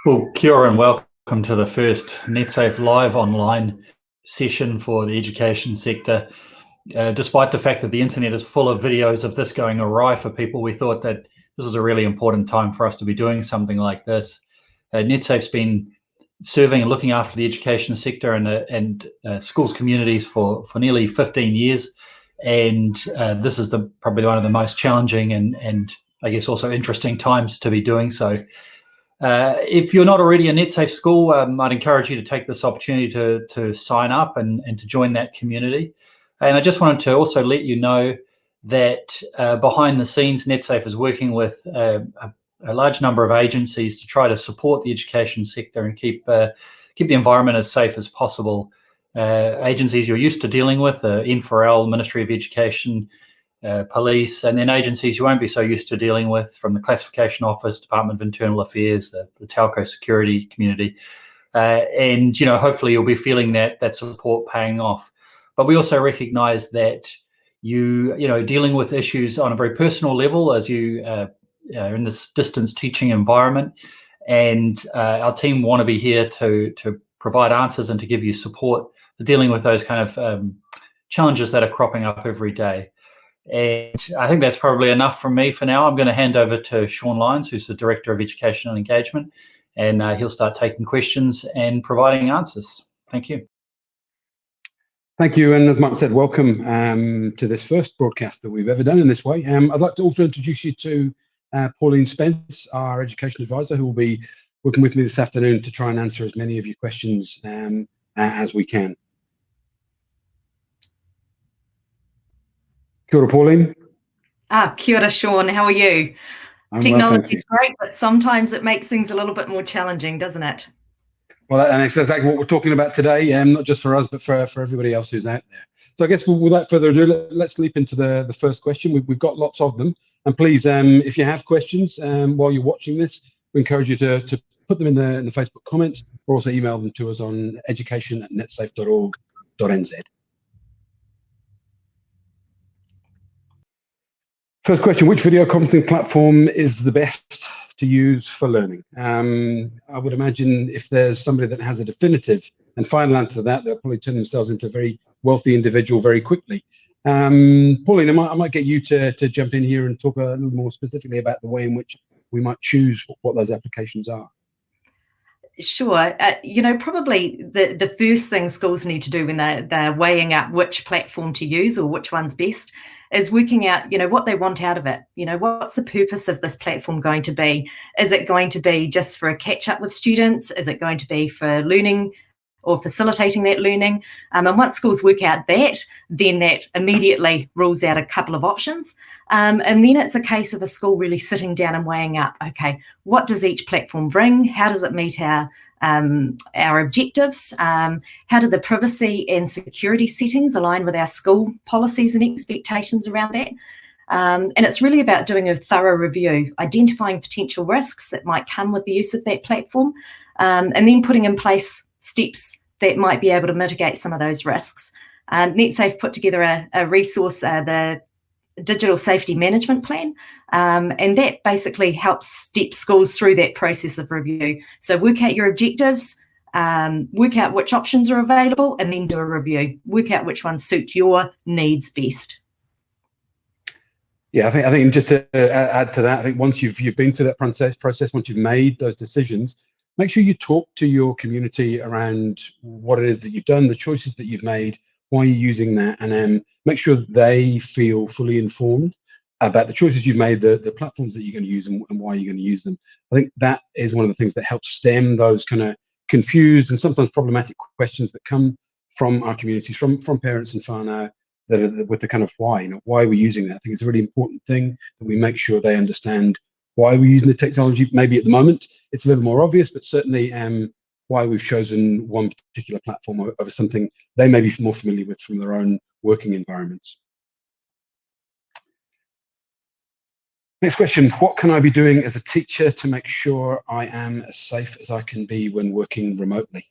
Well, kia ora and welcome to the first Netsafe live online session for the education sector. Despite the fact that the internet is full of videos of this going awry for people, we thought that this was a really important time for us to be doing something like this. Netsafe's been serving and looking after the education sector and schools communities for nearly 15 years. And this is probably one of the most challenging and I guess also interesting times to be doing so. If you're not already a Netsafe school, I'd encourage you to take this opportunity to sign up and to join that community. And I just wanted to also let you know that behind the scenes, Netsafe is working with a large number of agencies to try to support the education sector and keep the environment as safe as possible. Agencies you're used to dealing with, N4L, Ministry of Education, police, and then agencies you won't be so used to dealing with, from the Classification Office, Department of Internal Affairs, the telco security community. And hopefully you'll be feeling that support paying off. But we also recognise that dealing with issues on a very personal level as you are in this distance teaching environment, and our team want to be here to provide answers and to give you support for dealing with those kind of challenges that are cropping up every day. And I think that's probably enough from me for now. I'm going to hand over to Sean Lyons, who's the Director of Education and Engagement, and he'll start taking questions and providing answers. Thank you. Thank you, and as Mark said, welcome to this first broadcast that we've ever done in this way. I'd like to also introduce you to Pauline Spence, our Education Advisor, who will be working with me this afternoon to try and answer as many of your questions as we can. Kia ora, Pauline. Kia ora, Sean. How are you? Technology is great, but sometimes it makes things a little bit more challenging, doesn't it? Well, and it's exactly what we're talking about today, not just for us, but for everybody else who's out there. So I guess without further ado, let's leap into the first question. We've got lots of them. And please, if you have questions while you're watching this, we encourage you to put them in the Facebook comments, or also email them to us on education@netsafe.org.nz. First question, which video conferencing platform is the best to use for learning? I would imagine if there's somebody that has a definitive and final answer to that, they'll probably turn themselves into a very wealthy individual very quickly. Pauline, I might get you to jump in here and talk a little more specifically about the way in which we might choose what those applications are. Sure. Probably the first thing schools need to do when they're weighing out which platform to use or which one's best is working out, what they want out of it. What's the purpose of this platform going to be? Is it going to be just for a catch up with students? Is it going to be for learning or facilitating that learning? And once schools work out that, then that immediately rules out a couple of options. And then it's a case of a school really sitting down and weighing up, okay, what does each platform bring? How does it meet our objectives? How do the privacy and security settings align with our school policies and expectations around that? And it's really about doing a thorough review, identifying potential risks that might come with the use of that platform, and then putting in place steps that might be able to mitigate some of those risks. Netsafe put together a resource, the Digital Safety Management Plan, and that basically helps step schools through that process of review. So work out your objectives, work out which options are available, and then do a review. Work out which ones suit your needs best. Yeah, I think just to add to that, I think once you've been through that process, once you've made those decisions, make sure you talk to your community around what it is that you've done, the choices that you've made, why you're using that, and then make sure they feel fully informed about the choices you've made, the platforms that you're going to use, and why you're going to use them. I think that is one of the things that helps stem those kind of confused and sometimes problematic questions that come from our communities, from parents and whānau, that are with the kind of why, why are we using that? I think it's a really important thing that we make sure they understand why we're using the technology. Maybe at the moment it's a little more obvious, but certainly why we've chosen one particular platform over something they may be more familiar with from their own working environments. Next question, what can I be doing as a teacher to make sure I am as safe as I can be when working remotely?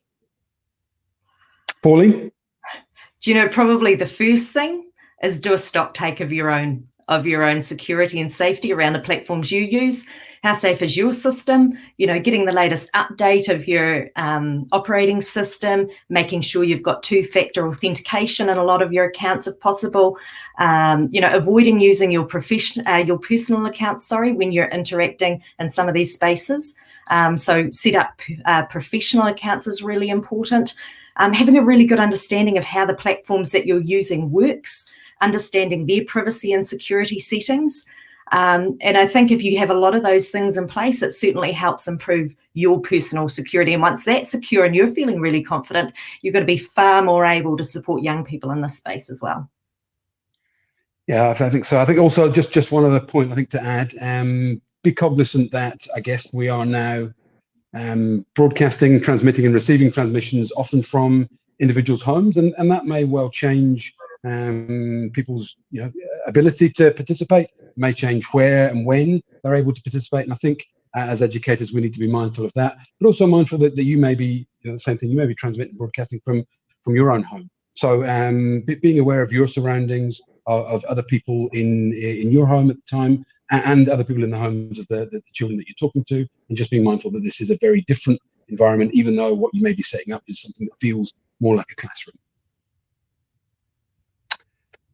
Pauline? Do you know, probably the first thing is do a stock take of your own of your own security and safety around the platforms you use. How safe is your system? Getting the latest update of your operating system, making sure you've got two-factor authentication in a lot of your accounts if possible. Avoiding using your personal accounts, when you're interacting in some of these spaces. So set up professional accounts is really important. Having a really good understanding of how the platforms that you're using works, understanding their privacy and security settings. And I think if you have a lot of those things in place, it certainly helps improve your personal security. And once that's secure and you're feeling really confident, you're going to be far more able to support young people in this space as well. Yeah, I think so. I think also just one other point I think to add, be cognizant that I guess we are now broadcasting, transmitting and receiving transmissions often from individuals' homes, and that may well change people's ability to participate, may change where and when they're able to participate. And I think as educators we need to be mindful of that, but also mindful that you may be the same thing, you may be transmitting, broadcasting from your own home. So being aware of your surroundings, of other people in your home at the time, and other people in the homes of the children that you're talking to, and just being mindful that this is a very different environment, even though what you may be setting up is something that feels more like a classroom.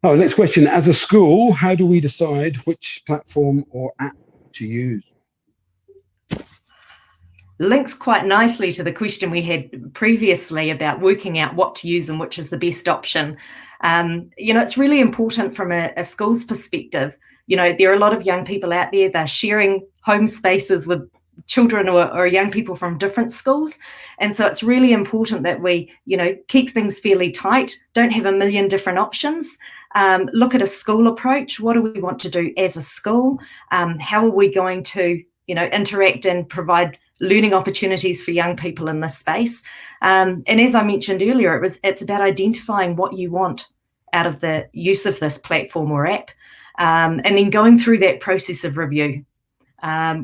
Oh, next question. As a school, how do we decide which platform or app to use? Links quite nicely to the question we had previously about working out what to use and which is the best option. It's really important from a school's perspective. There are a lot of young people out there, they're sharing home spaces with children or young people from different schools. And so it's really important that we, keep things fairly tight, don't have a million different options. Look at a school approach. What do we want to do as a school? How are we going to, interact and provide learning opportunities for young people in this space? And as I mentioned earlier, it's about identifying what you want out of the use of this platform or app, and then going through that process of review.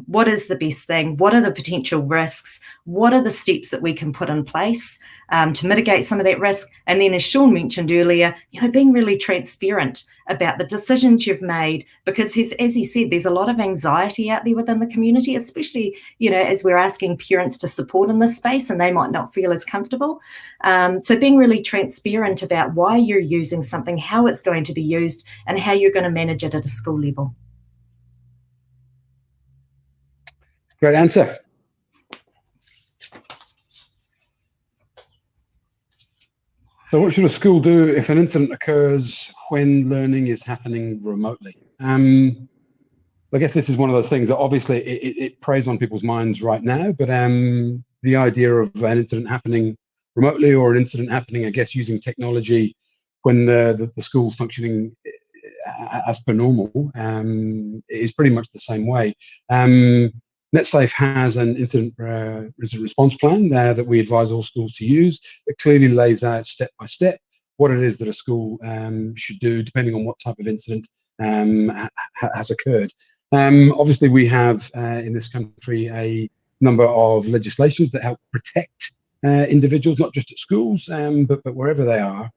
What is the best thing? What are the potential risks? What are the steps that we can put in place to mitigate some of that risk? And then, as Sean mentioned earlier, being really transparent about the decisions you've made, because as he said, there's a lot of anxiety out there within the community, especially, as we're asking parents to support in this space and they might not feel as comfortable. So being really transparent about why you're using something, how it's going to be used, and how you're going to manage it at a school level. Great answer. So what should a school do if an incident occurs when learning is happening remotely? I guess this is one of those things that obviously it preys on people's minds right now, but the idea of an incident happening remotely, or an incident happening, I guess, using technology when the school's functioning as per normal, is pretty much the same way. Netsafe has an incident response plan that we advise all schools to use. It clearly lays out step by step what it is that a school should do depending on what type of incident has occurred. Obviously, we have in this country a number of legislations that help protect individuals, not just at schools, but wherever they are,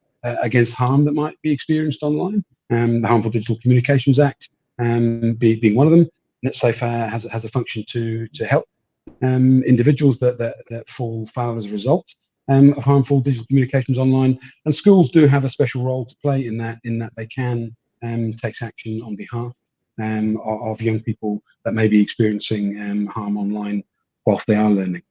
against harm that might be experienced online. The Harmful Digital Communications Act being one of them. Netsafe has a function to help individuals that fall foul as a result of harmful digital communications online, and schools do have a special role to play in that they can take action on behalf of young people that may be experiencing harm online whilst they are learning.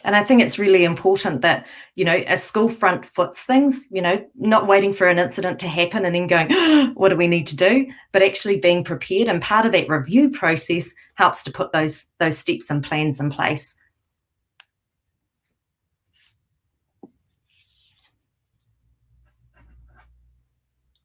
And I think it's really important that, a school front foots things, not waiting for an incident to happen and then going, oh, what do we need to do? But actually being prepared. And part of that review process helps to put those steps and plans in place.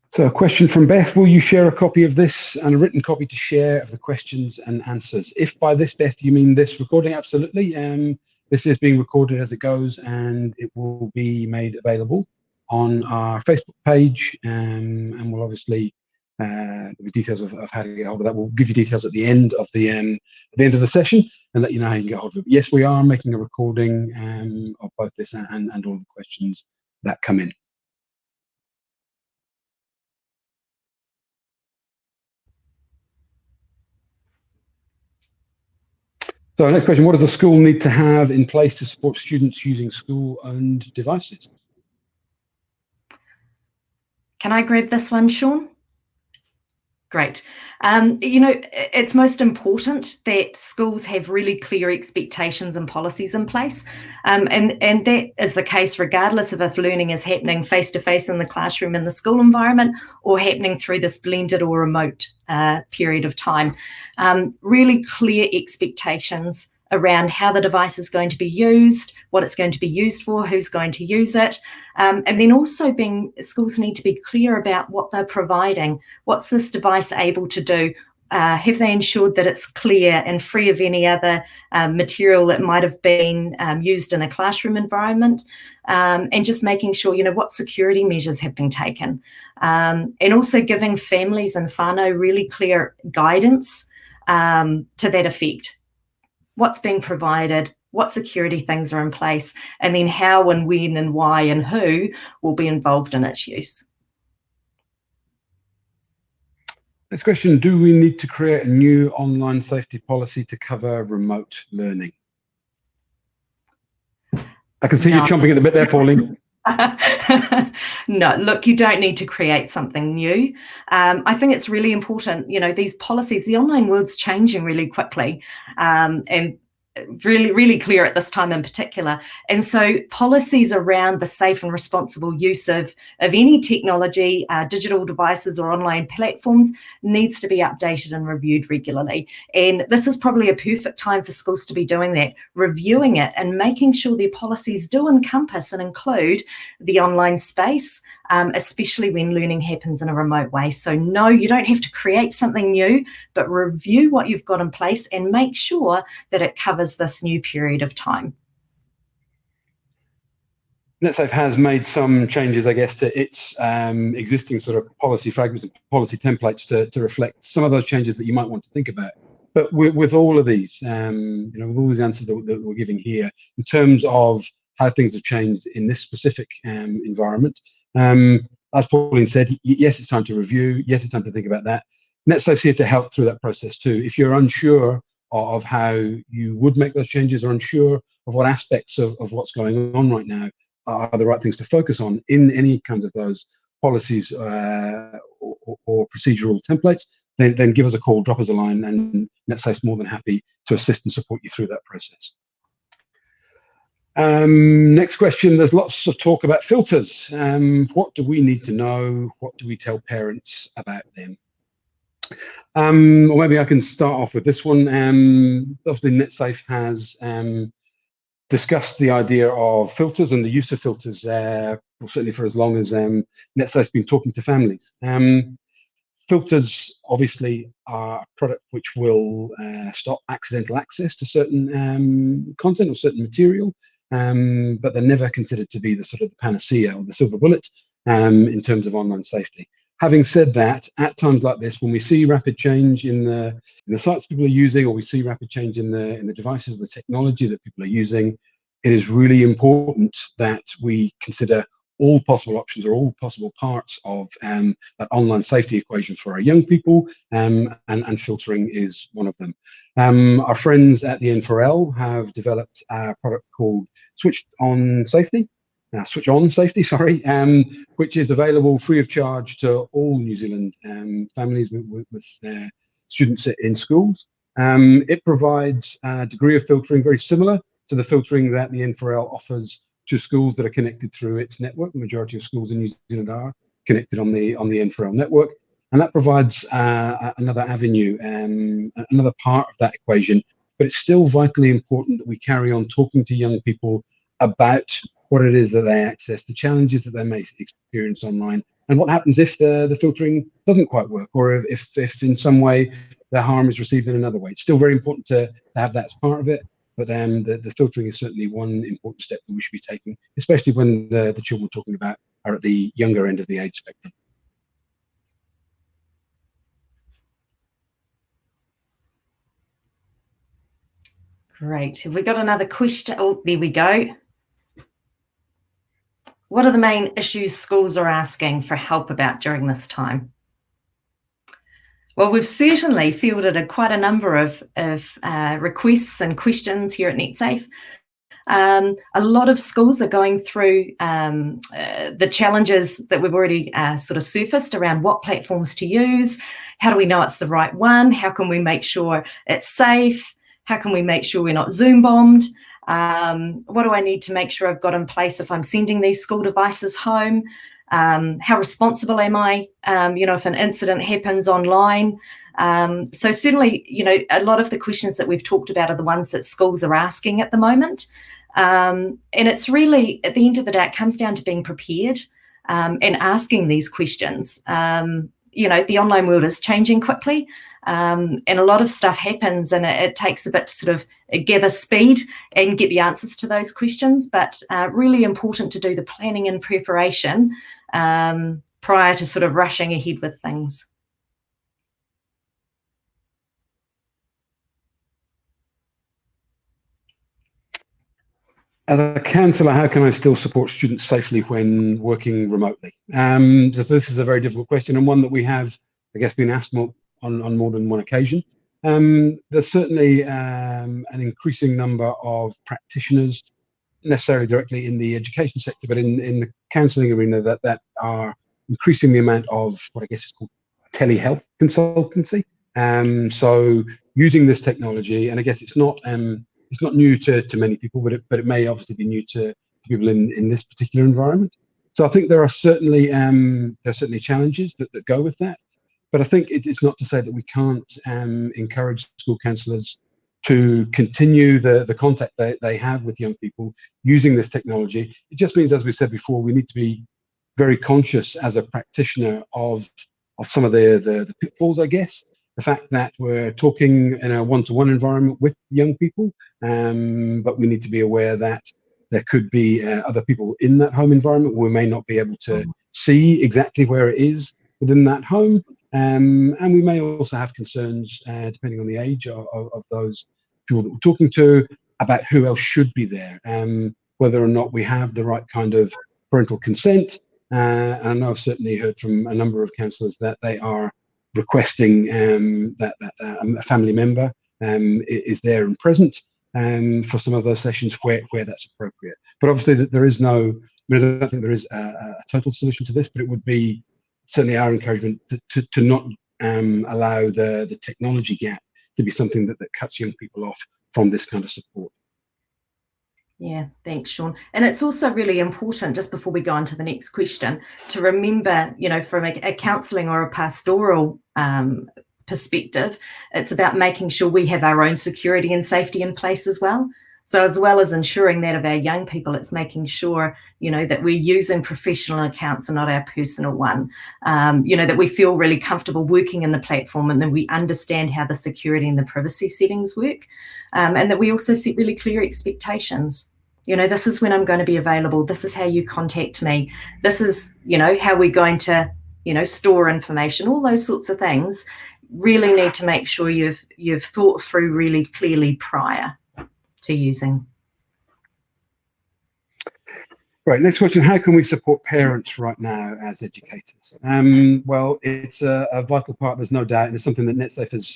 So a question from Beth: will you share a copy of this and a written copy to share of the questions and answers? If by this, Beth, you mean this recording, absolutely. This is being recorded as it goes, and it will be made available on our Facebook page, and we'll obviously there'll be details of how to get hold of that. We'll give you details at the end of the session and let you know how you can get hold of it. But yes, we are making a recording of both this and all the questions that come in. So next question, what does a school need to have in place to support students using school-owned devices? Can I grab this one, Sean? Great. It's most important that schools have really clear expectations and policies in place. And that is the case regardless of if learning is happening face-to-face in the classroom in the school environment or happening through this blended or remote period of time. Really clear expectations around how the device is going to be used, what it's going to be used for, who's going to use it. And then also schools need to be clear about what they're providing. What's this device able to do? Have they ensured that it's clear and free of any other material that might have been used in a classroom environment? And just making sure, what security measures have been taken. And also giving families and whānau really clear guidance to that effect. What's being provided, what security things are in place, and then how and when and why and who will be involved in its use. Next question, do we need to create a new online safety policy to cover remote learning? I can see you chomping at the bit there, Pauline. No, look, you don't need to create something new. I think it's really important, these policies, the online world's changing really quickly, and really, really clear at this time in particular. And so policies around the safe and responsible use of any technology, digital devices or online platforms needs to be updated and reviewed regularly. And this is probably a perfect time for schools to be doing that, reviewing it and making sure their policies do encompass and include the online space, especially when learning happens in a remote way. So no, you don't have to create something new, but review what you've got in place and make sure that it covers this new period of time. Netsafe has made some changes, I guess, to its existing sort of policy fragments and policy templates to reflect some of those changes that you might want to think about. But with all of these, with all these answers that we're giving here, in terms of how things have changed in this specific environment, as Pauline said, yes, it's time to review. Yes, it's time to think about that. Netsafe's here to help through that process too. If you're unsure of how you would make those changes or unsure of what aspects of what's going on right now are the right things to focus on in any kinds of those policies or procedural templates, then give us a call, drop us a line, and Netsafe's more than happy to assist and support you through that process. Next question, there's lots of talk about filters. What do we need to know? What do we tell parents about them? Or maybe I can start off with this one. Obviously, Netsafe has discussed the idea of filters and the use of filters, certainly for as long as Netsafe's been talking to families. Filters obviously are a product which will stop accidental access to certain content or certain material, but they're never considered to be the sort of the panacea or the silver bullet in terms of online safety. Having said that, at times like this, when we see rapid change in the sites people are using, or we see rapid change in the devices, the technology that people are using, it is really important that we consider all possible options or all possible parts of that online safety equation for our young people, and filtering is one of them. Our friends at the N4L have developed a product called Switch On Safety, sorry, which is available free of charge to all New Zealand families with students in schools. It provides a degree of filtering very similar to the filtering that the N4L offers to schools that are connected through its network. The majority of schools in New Zealand are connected on the N4L network, and that provides another avenue and another part of that equation. But it's still vitally important that we carry on talking to young people about what it is that they access, the challenges that they may experience online, and what happens if the filtering doesn't quite work, or if in some way the harm is received in another way. It's still very important to have that as part of it, but the filtering is certainly one important step that we should be taking, especially when the children we're talking about are at the younger end of the age spectrum. Great. Have we got another question? Oh, there we go. What are the main issues schools are asking for help about during this time? Well, we've certainly fielded quite a number of requests and questions here at Netsafe. A lot of schools are going through the challenges that we've already sort of surfaced around what platforms to use, how do we know it's the right one, how can we make sure it's safe, how can we make sure we're not Zoom bombed, what do I need to make sure I've got in place if I'm sending these school devices home, how responsible am I, if an incident happens online. So certainly, a lot of the questions that we've talked about are the ones that schools are asking at the moment. And it's really, at the end of the day, it comes down to being prepared and asking these questions. The online world is changing quickly, and a lot of stuff happens, and it takes a bit to sort of gather speed and get the answers to those questions. But really important to do the planning and preparation prior to sort of rushing ahead with things. As a counsellor, how can I still support students safely when working remotely? This is a very difficult question, and one that we have, I guess, been asked on more than one occasion. There's certainly an increasing number of practitioners, necessarily directly in the education sector, but in the counselling arena, that are increasing the amount of what I guess is called telehealth consultancy. So using this technology, and I guess it's not new to many people, but it may obviously be new to people in this particular environment. So I think there are certainly challenges that go with that. But I think it's not to say that we can't encourage school counsellors to continue the contact they have with young people using this technology. It just means, as we said before, we need to be very conscious as a practitioner of some of the pitfalls, I guess. The fact that we're talking in a one-to-one environment with young people, but we need to be aware that there could be other people in that home environment where we may not be able to see exactly where it is within that home. And we may also have concerns, depending on the age of those people that we're talking to, about who else should be there, whether or not we have the right kind of parental consent. And I know I've certainly heard from a number of counsellors that they are requesting that a family member is there and present for some of those sessions where that's appropriate. But obviously, there is no, I don't think there is a total solution to this, but it would be certainly our encouragement to not allow the technology gap to be something that cuts young people off from this kind of support. Yeah, thanks, Sean. And it's also really important, just before we go on to the next question, to remember, from a counselling or a pastoral perspective, it's about making sure we have our own security and safety in place as well. So as well as ensuring that of our young people, it's making sure, that we're using professional accounts and not our personal one, that we feel really comfortable working in the platform, and that we understand how the security and the privacy settings work, and that we also set really clear expectations. This is when I'm going to be available. This is how you contact me. This is, how we're going to, store information. All those sorts of things really need to make sure you've thought through really clearly prior to using. Right, next question. How can we support parents right now as educators? Well, it's a vital part, there's no doubt, and it's something that Netsafe has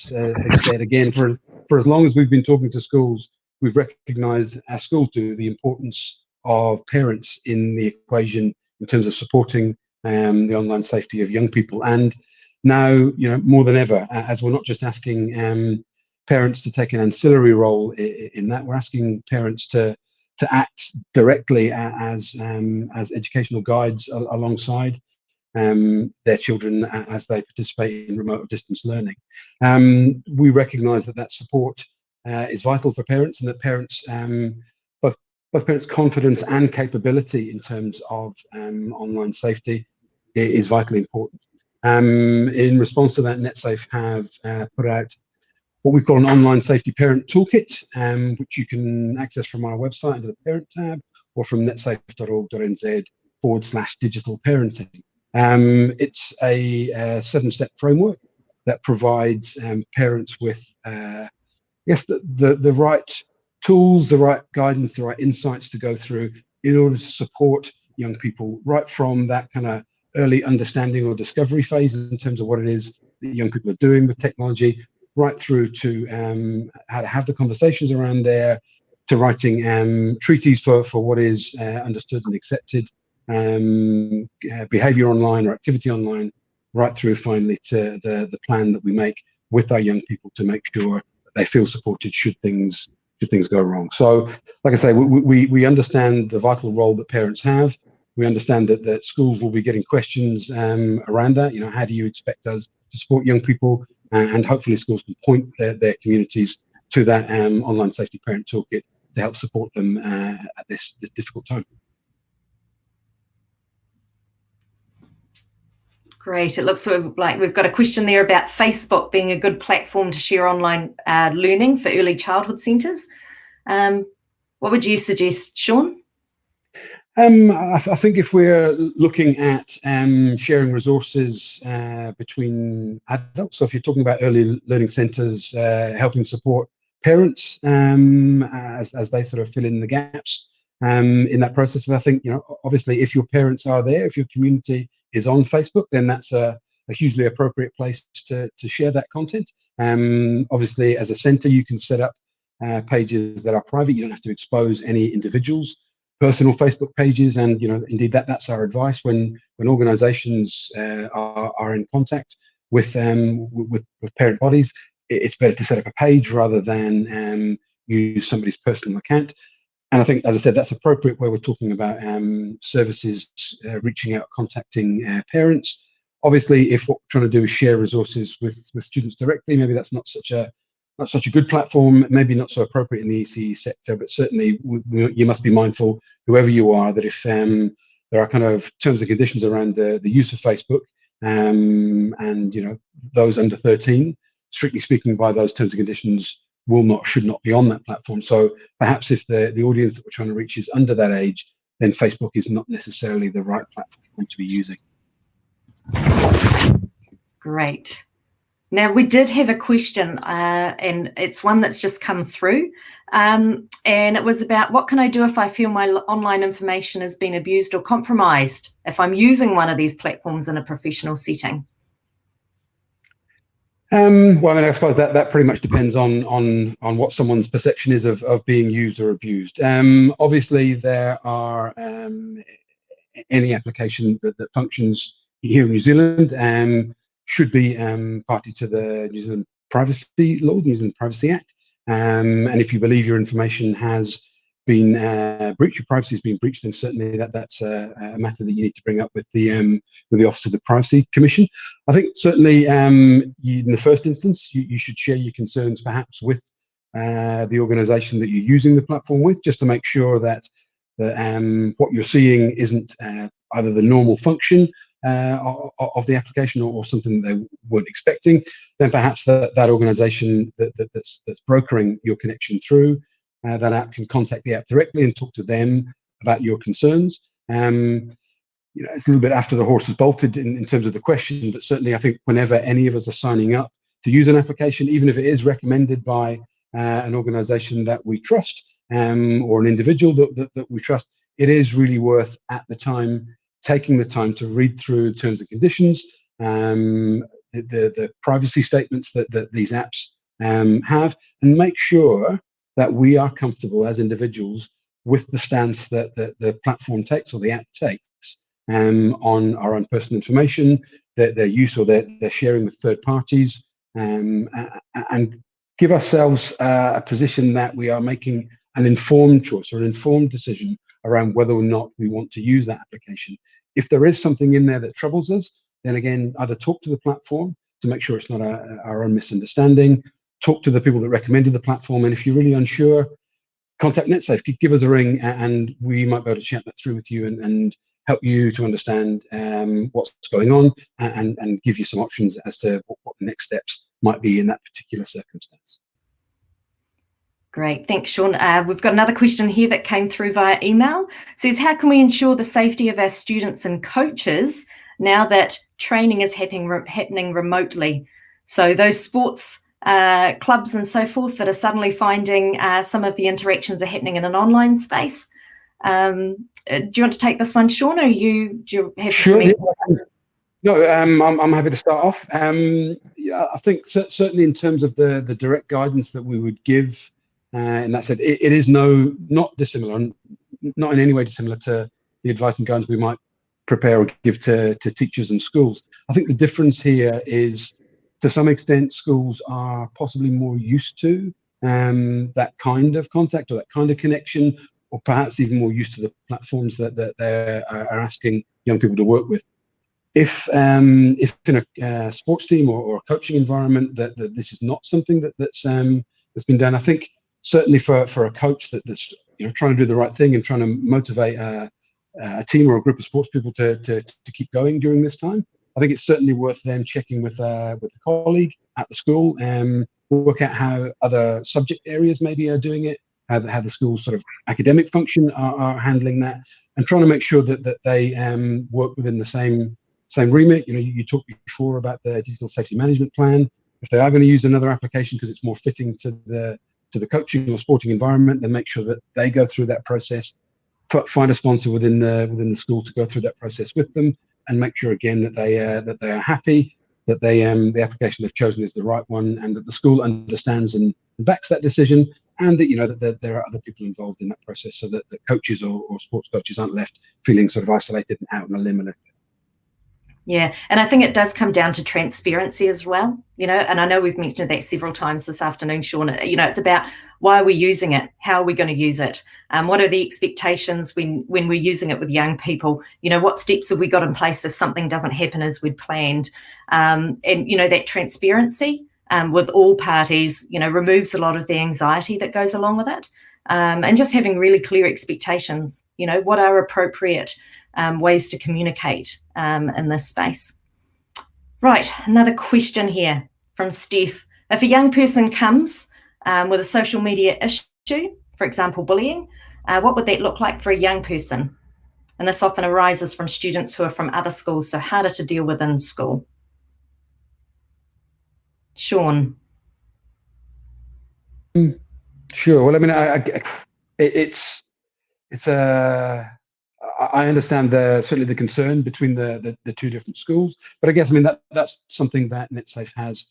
said again for as long as we've been talking to schools. We've recognised, as schools do, the importance of parents in the equation in terms of supporting the online safety of young people. And now, more than ever, as we're not just asking parents to take an ancillary role in that, we're asking parents to act directly as educational guides alongside their children as they participate in remote or distance learning. We recognise that support is vital for parents, and that parents, both parents' confidence and capability in terms of online safety is vitally important. In response to that, Netsafe have put out what we call an online safety parent toolkit, which you can access from our website under the parent tab, or from netsafe.org.nz/digital parenting. It's a 7-step framework that provides parents with, the right tools, the right guidance, the right insights to go through in order to support young people right from that kind of early understanding or discovery phase in terms of what it is that young people are doing with technology, right through to how to have the conversations around there, to writing treaties for what is understood and accepted, behavior online or activity online, right through finally to the plan that we make with our young people to make sure that they feel supported should things go wrong. So, like I say, we understand the vital role that parents have. We understand that schools will be getting questions around that. How do you expect us to support young people? And hopefully schools can point their communities to that online safety parent toolkit to help support them at this difficult time. Great. It looks sort of like we've got a question there about Facebook being a good platform to share online learning for early childhood centres. What would you suggest, Sean? I think if we're looking at sharing resources between adults, so if you're talking about early learning centres helping support parents as they sort of fill in the gaps in that process, I think, obviously if your parents are there, if your community is on Facebook, then that's a hugely appropriate place to share that content. Obviously, as a centre, you can set up pages that are private. You don't have to expose any individuals' personal Facebook pages, and indeed that's our advice when organisations are in contact with parent bodies. It's better to set up a page rather than use somebody's personal account. And I think, as I said, that's appropriate where we're talking about services reaching out, contacting parents. Obviously, if what we're trying to do is share resources with students directly, maybe that's not such a good platform, maybe not so appropriate in the ECE sector, but certainly you must be mindful, whoever you are, that if there are kind of terms and conditions around the use of Facebook, and those under 13, strictly speaking, by those terms and conditions, should not be on that platform. So perhaps if the audience that we're trying to reach is under that age, then Facebook is not necessarily the right platform to be using. Great. Now, we did have a question, and it's one that's just come through, and it was about, what can I do if I feel my online information has been abused or compromised if I'm using one of these platforms in a professional setting? Well, I suppose that pretty much depends on what someone's perception is of being used or abused. Obviously, there are any application that functions here in New Zealand should be party to the New Zealand Privacy Law, New Zealand Privacy Act. And if you believe your information has been breached, your privacy has been breached, then certainly that's a matter that you need to bring up with the Office of the Privacy Commission. I think certainly in the first instance, you should share your concerns perhaps with the organisation that you're using the platform with, just to make sure that what you're seeing isn't either the normal function of the application or something that they weren't expecting. Then perhaps that organisation that's brokering your connection through that app can contact the app directly and talk to them about your concerns. It's a little bit after the horse has bolted in terms of the question, but certainly I think whenever any of us are signing up to use an application, even if it is recommended by an organisation that we trust or an individual that we trust, it is really worth at the time taking the time to read through the terms and conditions, the privacy statements that these apps have, and make sure that we are comfortable as individuals with the stance that the platform takes or the app takes on our own personal information, their use or their sharing with third parties, and give ourselves a position that we are making an informed choice or an informed decision around whether or not we want to use that application. If there is something in there that troubles us, then again, either talk to the platform to make sure it's not our own misunderstanding, talk to the people that recommended the platform, and if you're really unsure, contact Netsafe, give us a ring, and we might be able to chat that through with you and help you to understand what's going on and give you some options as to what the next steps might be in that particular circumstance. Great, thanks, Sean. We've got another question here that came through via email. It says, how can we ensure the safety of our students and coaches now that training is happening remotely? So those sports clubs and so forth that are suddenly finding some of the interactions are happening in an online space. Do you want to take this one, Sean, or do you have sure, yeah. No, I'm happy to start off. yeah, I think certainly in terms of the direct guidance that we would give, and that said, it is not dissimilar, not in any way dissimilar to the advice and guidance we might prepare or give to teachers and schools. I think the difference here is, to some extent, schools are possibly more used to that kind of contact or that kind of connection, or perhaps even more used to the platforms that they are asking young people to work with. If in a sports team or a coaching environment that this is not something that's been done, I think certainly for a coach that's trying to do the right thing and trying to motivate a team or a group of sports people to keep going during this time, I think it's certainly worth them checking with a colleague at the school and work out how other subject areas maybe are doing it, how the school's sort of academic function are handling that, and trying to make sure that they work within the same remit. You talked before about the digital safety management plan. If they are going to use another application because it's more fitting to the coaching or sporting environment, then make sure that they go through that process. Find a sponsor within the school to go through that process with them, and make sure again that they are happy, that the application they've chosen is the right one, and that the school understands and backs that decision, and that there are other people involved in that process, so that coaches or sports coaches aren't left feeling sort of isolated and out on a limb. Yeah, and I think it does come down to transparency as well, and I know we've mentioned that several times this afternoon, Sean. It's about, why are we using it? How are we going to use it? What are the expectations when we're using it with young people? What steps have we got in place if something doesn't happen as we'd planned? And that transparency with all parties, removes a lot of the anxiety that goes along with it. And just having really clear expectations, what are appropriate ways to communicate in this space. Right, another question here from Steph. If a young person comes with a social media issue, for example, bullying, what would that look like for a young person? And this often arises from students who are from other schools, so harder to deal with in school. Sean. Sure. Well, I mean, I understand certainly the concern between the two different schools, but I guess that's something that Netsafe has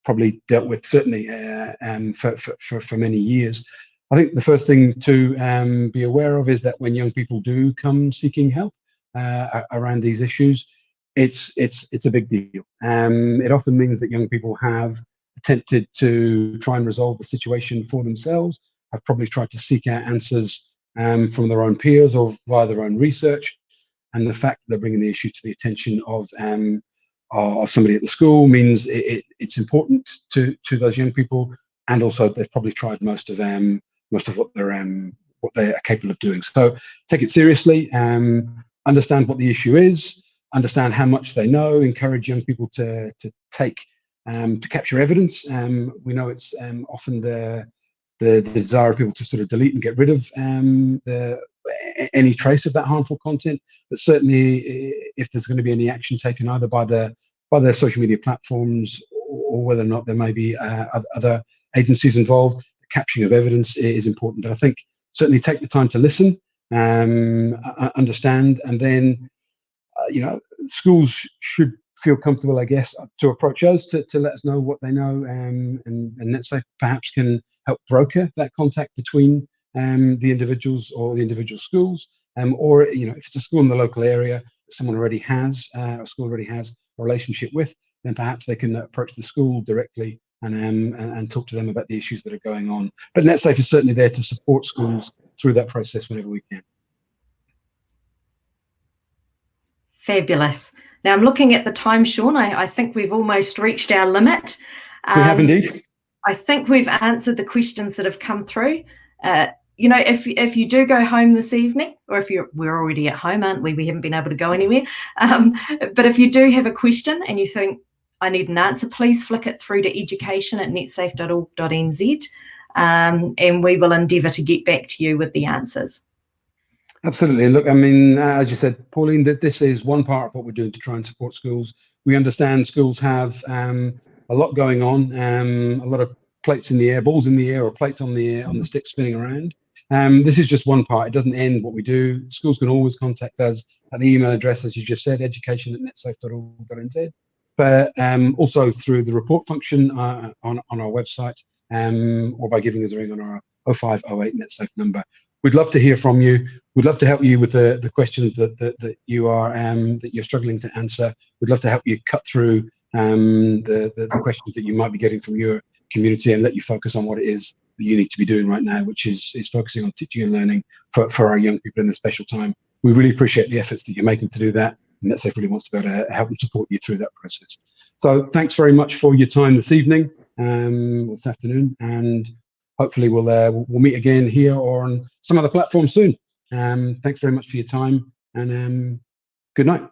probably dealt with certainly for many years. I think the first thing to be aware of is that when young people do come seeking help around these issues, it's a big deal. It often means that young people have attempted to try and resolve the situation for themselves, have probably tried to seek out answers from their own peers or via their own research, and the fact that they're bringing the issue to the attention of somebody at the school means it's important to those young people, and also they've probably tried most of what they are capable of doing. So take it seriously, understand what the issue is, understand how much they know, encourage young people to take to capture evidence. We know it's often the desire of people to sort of delete and get rid of any trace of that harmful content, but certainly if there's going to be any action taken either by their social media platforms or whether or not there may be other agencies involved, the capturing of evidence is important. But I think certainly take the time to listen, understand, and then schools should feel comfortable, I guess, to approach us to let us know what they know, and Netsafe perhaps can help broker that contact between the individuals or the individual schools, or if it's a school in the local area that someone already has, a school already has a relationship with, then perhaps they can approach the school directly and talk to them about the issues that are going on. But Netsafe is certainly there to support schools through that process whenever we can. Fabulous. Now I'm looking at the time, Sean. I think we've almost reached our limit. We have indeed. I think we've answered the questions that have come through. If you do go home this evening, or we're already at home, aren't we? We haven't been able to go anywhere. But if you do have a question and you think, I need an answer, please flick it through to education@netsafe.org.nz, and we will endeavour to get back to you with the answers. Absolutely. Look, I mean, as you said, Pauline, that this is one part of what we're doing to try and support schools. We understand schools have a lot going on, a lot of plates in the air, balls in the air, or plates on the stick spinning around. This is just one part. It doesn't end what we do. Schools can always contact us at the email address, as you just said, education@netsafe.org.nz. but also through the report function on our website, or by giving us a ring on our 0508 Netsafe number. We'd love to hear from you. We'd love to help you with the questions that you're struggling to answer. We'd love to help you cut through the questions that you might be getting from your community, and let you focus on what it is that you need to be doing right now, which is focusing on teaching and learning for our young people in this special time. We really appreciate the efforts that you're making to do that, and Netsafe really wants to be able to help and support you through that process. So thanks very much for your time this evening, this afternoon, and hopefully we'll meet again here or on some other platform soon. Thanks very much for your time, and good night.